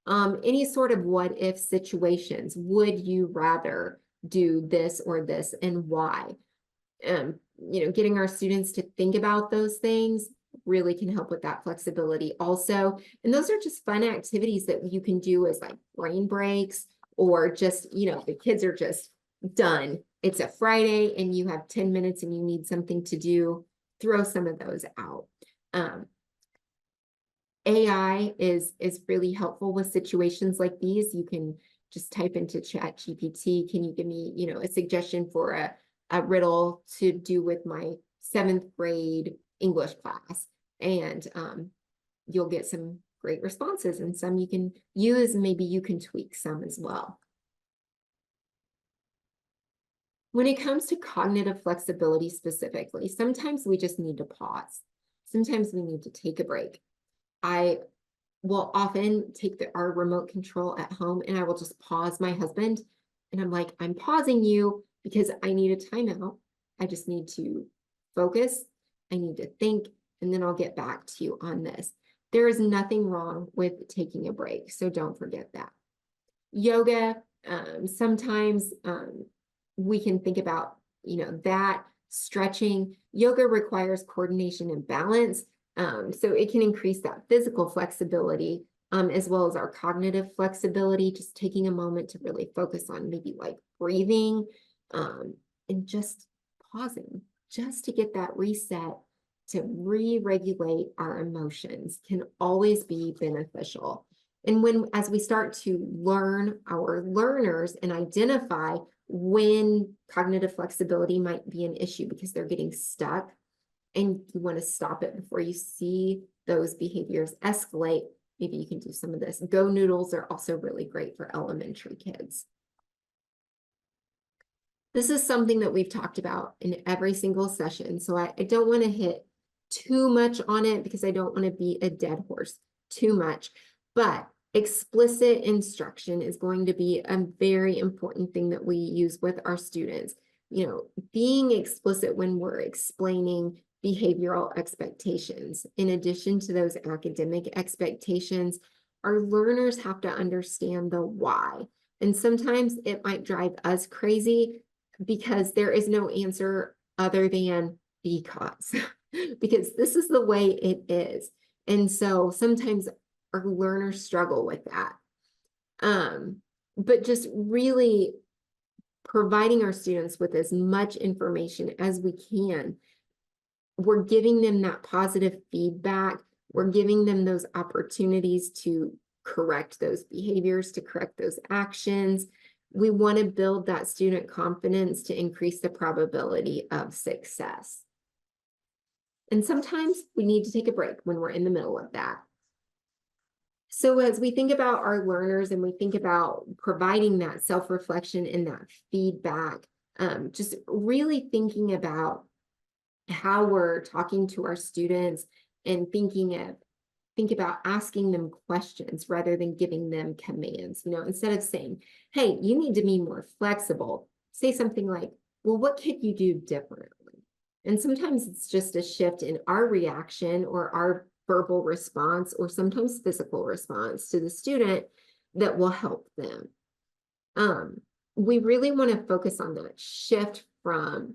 Any sort of what if situations, would you rather do this or this and why? You know, getting our students to think about those things really can help with that flexibility also. And those are just fun activities that you can do as like brain breaks or just, you know, the kids are just done. It's a Friday and you have 10 minutes and you need something to do, throw some of those out. AI is really helpful with situations like these. You can just type into ChatGPT, can you give me, you know, a suggestion for a riddle to do with my 7th grade English class? And you'll get some great responses and some you can use, maybe you can tweak some as well. When it comes to cognitive flexibility specifically, sometimes we just need to pause. Sometimes we need to take a break. I will often take our remote control at home and I will just pause my husband. And I'm like, I'm pausing you because I need a timeout. I just need to focus. I need to think, and then I'll get back to you on this. There is nothing wrong with taking a break, so don't forget that. Yoga, sometimes we can think about, you know, that stretching. Yoga requires coordination and balance. So it can increase that physical flexibility as well as our cognitive flexibility, just taking a moment to really focus on maybe like breathing and just pausing, just to get that reset to re-regulate our emotions can always be beneficial. And as we start to learn our learners and identify when cognitive flexibility might be an issue because they're getting stuck, and you want to stop it before you see those behaviors escalate, maybe you can do some of this. Go noodles are also really great for elementary kids. This is something that we've talked about in every single session, so I don't want to hit too much on it because I don't want to beat a dead horse too much, but explicit instruction is going to be a very important thing that we use with our students. You know, being explicit when we're explaining behavioral expectations. In addition to those academic expectations, our learners have to understand the why. And sometimes it might drive us crazy because there is no answer other than because, because this is the way it is. And so sometimes our learners struggle with that. But just really providing our students with as much information as we can. We're giving them that positive feedback. We're giving them those opportunities to correct those behaviors, to correct those actions. We want to build that student confidence to increase the probability of success. And sometimes we need to take a break when we're in the middle of that. So as we think about our learners and we think about providing that self-reflection and that feedback, just really thinking about how we're talking to our students and think about asking them questions rather than giving them commands. Instead of saying, hey, you need to be more flexible, say something like, well, what could you do differently? And sometimes it's just a shift in our reaction or our verbal response or sometimes physical response to the student that will help them. We really want to focus on that shift from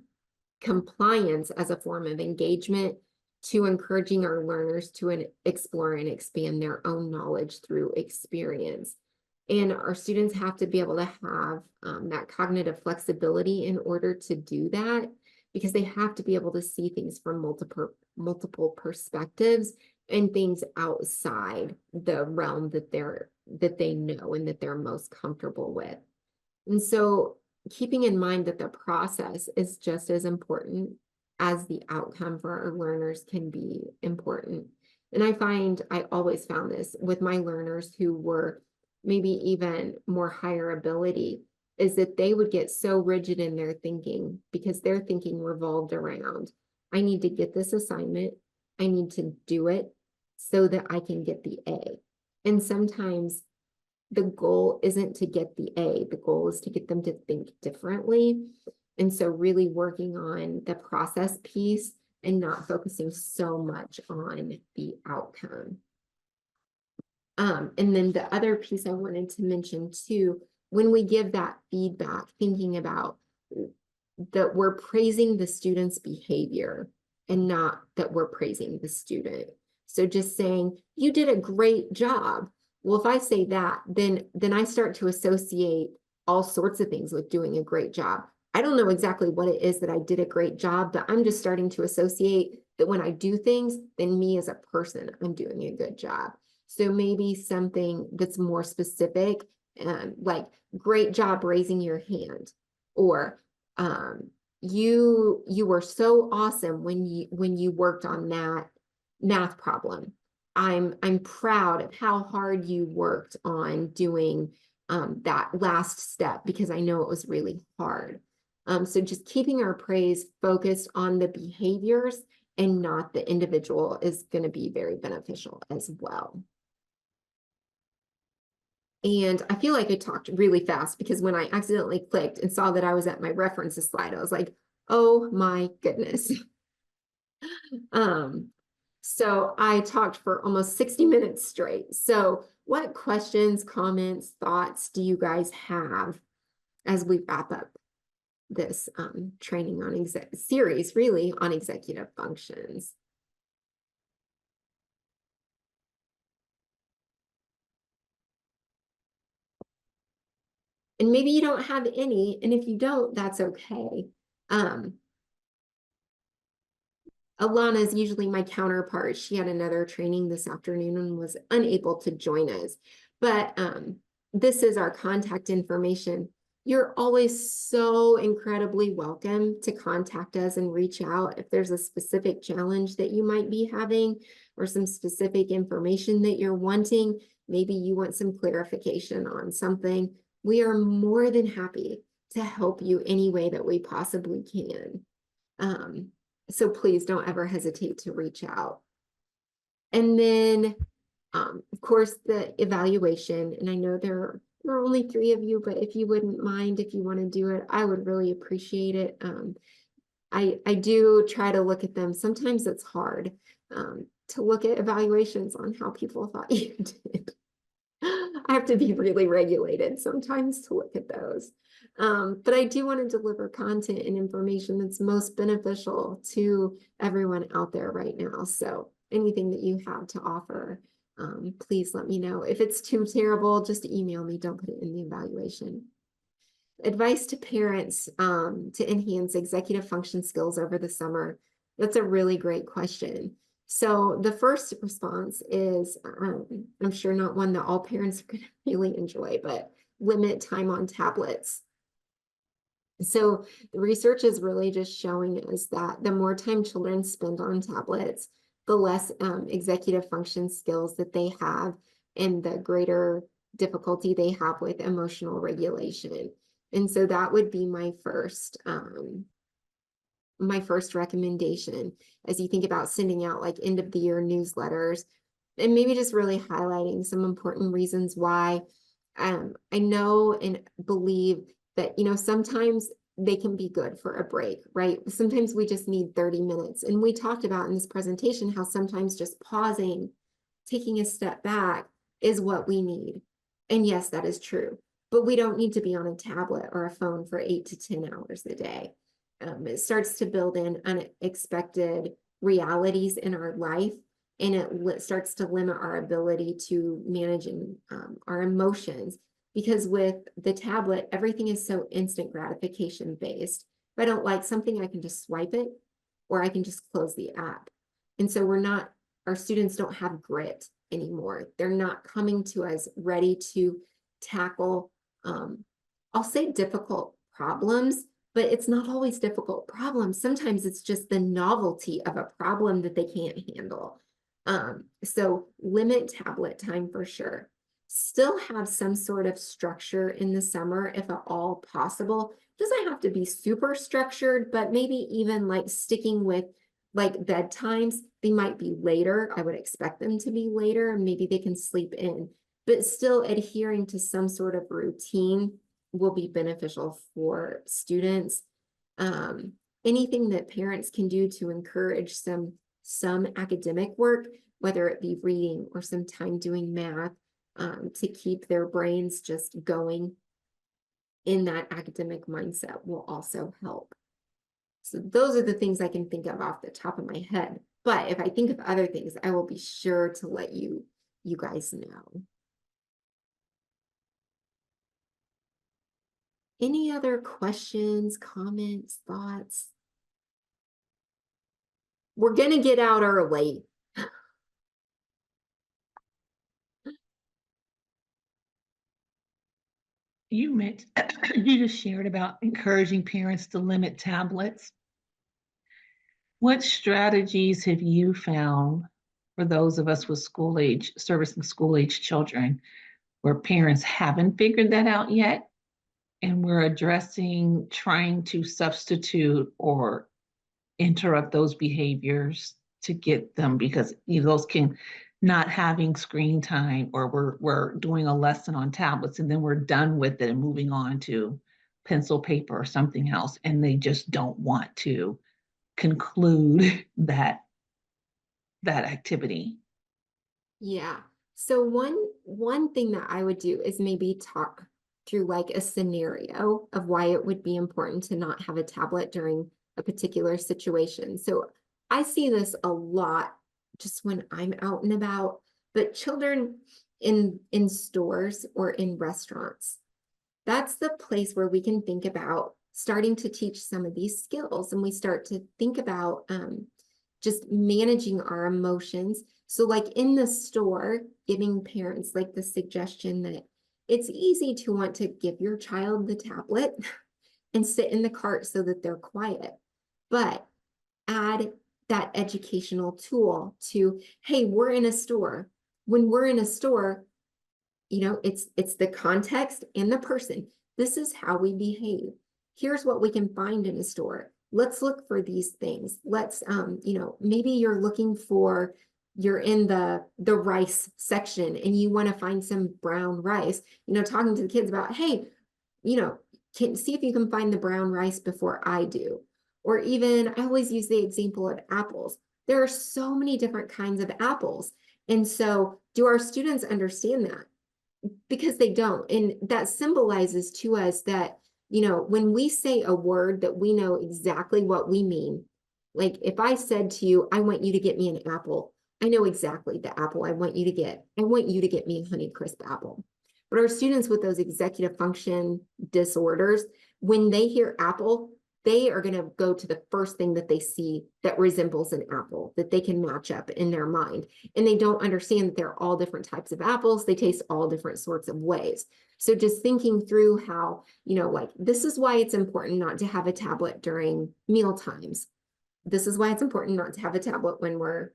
compliance as a form of engagement to encouraging our learners to explore and expand their own knowledge through experience. And our students have to be able to have that cognitive flexibility in order to do that, because they have to be able to see things from multiple perspectives and things outside the realm that they know and that they're most comfortable with. And so keeping in mind that the process is just as important as the outcome for our learners can be important. And I always found this with my learners who were maybe even more higher ability, is that they would get so rigid in their thinking because their thinking revolved around, I need to get this assignment, I need to do it so that I can get the A. And sometimes the goal isn't to get the A, the goal is to get them to think differently. And so really working on the process piece and not focusing so much on the outcome. And then the other piece I wanted to mention too, when we give that feedback, thinking about that we're praising the student's behavior and not that we're praising the student. So just saying, you did a great job. Well, if I say that, then I start to associate all sorts of things with doing a great job. I don't know exactly what it is that I did a great job, but I'm just starting to associate that when I do things, then me as a person, I'm doing a good job. So maybe something that's more specific, like great job raising your hand, or you were so awesome when you worked on that math problem. I'm proud of how hard you worked on doing that last step because I know it was really hard. So just keeping our praise focused on the behaviors and not the individual is going to be very beneficial as well. And I feel like I talked really fast because when I accidentally clicked and saw that I was at my references slide, I was like, oh my goodness. So I talked for almost 60 minutes straight. So what questions, comments, thoughts do you guys have as we wrap up this training on series really on executive functions? And maybe you don't have any, and if you don't, that's okay. Alana is usually my counterpart. She had another training this afternoon and was unable to join us. But this is our contact information. You're always so incredibly welcome to contact us and reach out if there's a specific challenge that you might be having or some specific information that you're wanting. Maybe you want some clarification on something. We are more than happy to help you any way that we possibly can. So please don't ever hesitate to reach out. And then, of course, the evaluation. And I know there are only 3 of you, but if you wouldn't mind, if you want to do it, I would really appreciate it. I do try to look at them. Sometimes it's hard to look at evaluations on how people thought you did. I have to be really regulated sometimes to look at those. But I do want to deliver content and information that's most beneficial to everyone out there right now. So anything that you have to offer, please let me know. If it's too terrible, just email me. Don't put it in the evaluation. Advice to parents to enhance executive function skills over the summer. That's a really great question. So the first response is, I'm sure not one that all parents are going to really enjoy, but limit time on tablets. So the research is really just showing us that the more time children spend on tablets, the less executive function skills that they have and the greater difficulty they have with emotional regulation. And so that would be my first recommendation as you think about sending out like end of the year newsletters, and maybe just really highlighting some important reasons why. I know and believe that, sometimes they can be good for a break, right? Sometimes we just need 30 minutes. And we talked about in this presentation how sometimes just pausing, taking a step back is what we need. And yes, that is true. But we don't need to be on a tablet or a phone for 8 to 10 hours a day. It starts to build in unexpected realities in our life, and it starts to limit our ability to manage our emotions, because with the tablet, everything is so instant gratification based. If I don't like something, I can just swipe it, or I can just close the app. And so our students don't have grit anymore. They're not coming to us ready to tackle, I'll say difficult problems, but it's not always difficult problems. Sometimes it's just the novelty of a problem that they can't handle. So limit tablet time for sure. Still have some sort of structure in the summer, if at all possible. Doesn't have to be super structured, but maybe even like sticking with like bedtimes. They might be later. I would expect them to be later, and maybe they can sleep in, but still adhering to some sort of routine will be beneficial for students. Anything that parents can do to encourage some academic work, whether it be reading or some time doing math, to keep their brains just going in that academic mindset, will also help. So those are the things I can think of off the top of my head. But if I think of other things, I will be sure to let you guys know. Any other questions, comments, thoughts? We're going to get out early. You just shared about encouraging parents to limit tablets. What strategies have you found for those of us with servicing school age children, where parents haven't figured that out yet, and we're addressing trying to substitute or interrupt those behaviors to get them, because those can, not having screen time, or we're doing a lesson on tablets and then we're done with it and moving on to pencil, paper, or something else, and they just don't want to conclude that activity. Yeah. So one thing that I would do is maybe talk through like a scenario of why it would be important to not have a tablet during a particular situation. So I see this a lot just when I'm out and about, but children in stores or in restaurants, that's the place where we can think about starting to teach some of these skills, and we start to think about just managing our emotions. So like in the store, giving parents like the suggestion that it's easy to want to give your child the tablet and sit in the cart so that they're quiet, but add that educational tool to, hey, we're in a store. When we're in a store, it's the context and the person. This is how we behave. Here's what we can find in a store. Let's look for these things. Let's, maybe you're in the rice section and you want to find some brown rice, talking to the kids about, hey, can see if you can find the brown rice before I do. Or even, I always use the example of apples. There are so many different kinds of apples. And so do our students understand that? Because they don't. And that symbolizes to us that, when we say a word that we know exactly what we mean, like if I said to you, I want you to get me an apple, I know exactly the apple I want you to get. I want you to get me a Honeycrisp apple. But our students with those executive function disorders, when they hear apple, they are going to go to the first thing that they see that resembles an apple that they can match up in their mind. And they don't understand that they're all different types of apples. They taste all different sorts of ways. So just thinking through how, like, this is why it's important not to have a tablet during meal times. This is why it's important not to have a tablet when we're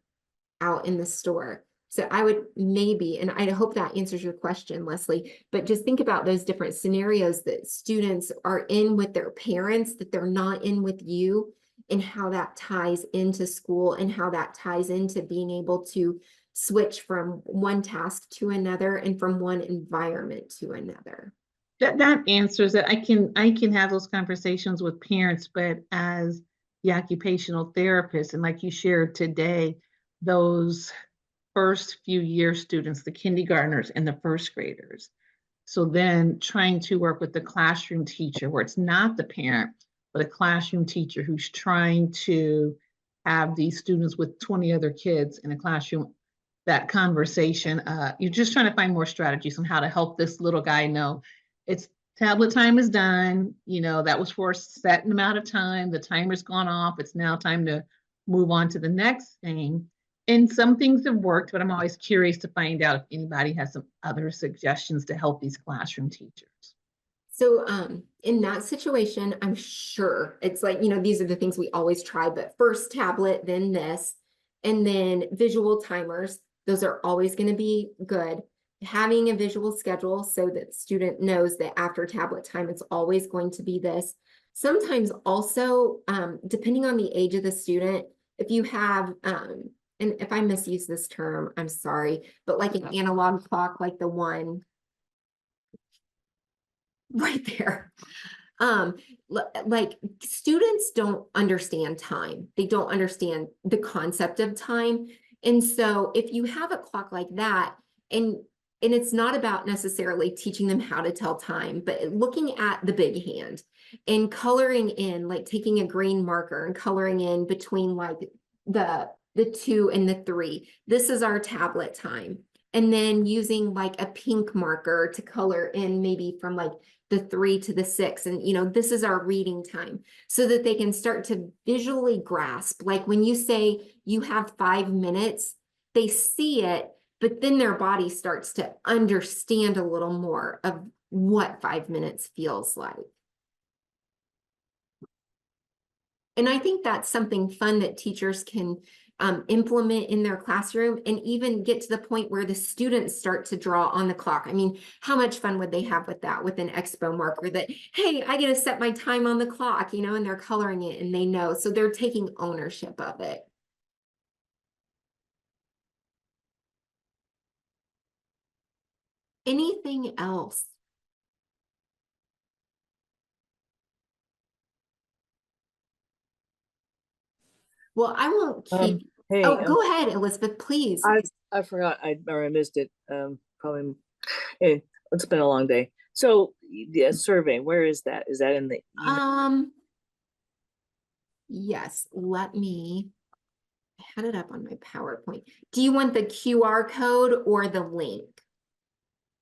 out in the store. So I would maybe, and I hope that answers your question, Leslie, but just think about those different scenarios that students are in with their parents, that they're not in with you, and how that ties into school and how that ties into being able to switch from one task to another and from one environment to another. That answers it. I can have those conversations with parents, but as the occupational therapist, and like you shared today, those first few year students, the kindergartners and the first graders. So then trying to work with the classroom teacher where it's not the parent, but a classroom teacher who's trying to have these students with 20 other kids in a classroom, that conversation, you're just trying to find more strategies on how to help this little guy know it's tablet time is done. That was for a set amount of time. The timer's gone off. It's now time to move on to the next thing. And some things have worked, but I'm always curious to find out if anybody has some other suggestions to help these classroom teachers. So in that situation, I'm sure it's like, these are the things we always try, but first tablet, then this, and then visual timers. Those are always going to be good. Having a visual schedule so that the student knows that after tablet time, it's always going to be this. Sometimes also, depending on the age of the student, if you have, and if I misuse this term, I'm sorry, but like an analog clock, like the one right there. Like students don't understand time. They don't understand the concept of time. And so if you have a clock like that, and it's not about necessarily teaching them how to tell time, but looking at the big hand and coloring in, like taking a green marker and coloring in between like the 2 and the 3. This is our tablet time. And then using like a pink marker to color in maybe from like the 3 to the 6. And, this is our reading time so that they can start to visually grasp. Like when you say you have 5 minutes, they see it, but then their body starts to understand a little more of what 5 minutes feels like. And I think that's something fun that teachers can implement in their classroom and even get to the point where the students start to draw on the clock. I mean, how much fun would they have with that, with an expo marker that, hey, I get to set my time on the clock, and they're coloring it and they know. So they're taking ownership of it. Anything else? Well, I won't keep. Hey, Oh, go ahead, Elizabeth, please. I forgot or I missed it. Probably. It's been a long day. So the survey, where is that? Is that in the email? Yes, let me. I had it up on my PowerPoint. Do you want the QR code or the link?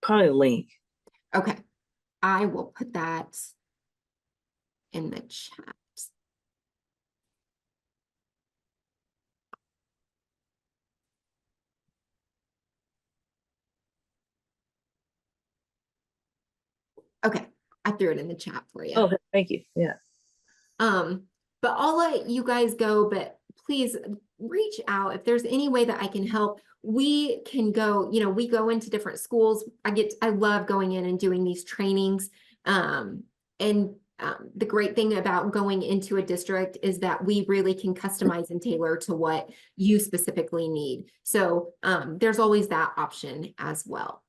Probably link. Okay, I will put that in the chat. Okay, I threw it in the chat for you. Okay, thank you. Yeah. But I'll let you guys go, but please reach out if there's any way that I can help. We can go, we go into different schools. I love going in and doing these trainings. The great thing about going into a district is that we really can customize and tailor to what you specifically need. So there's always that option as well.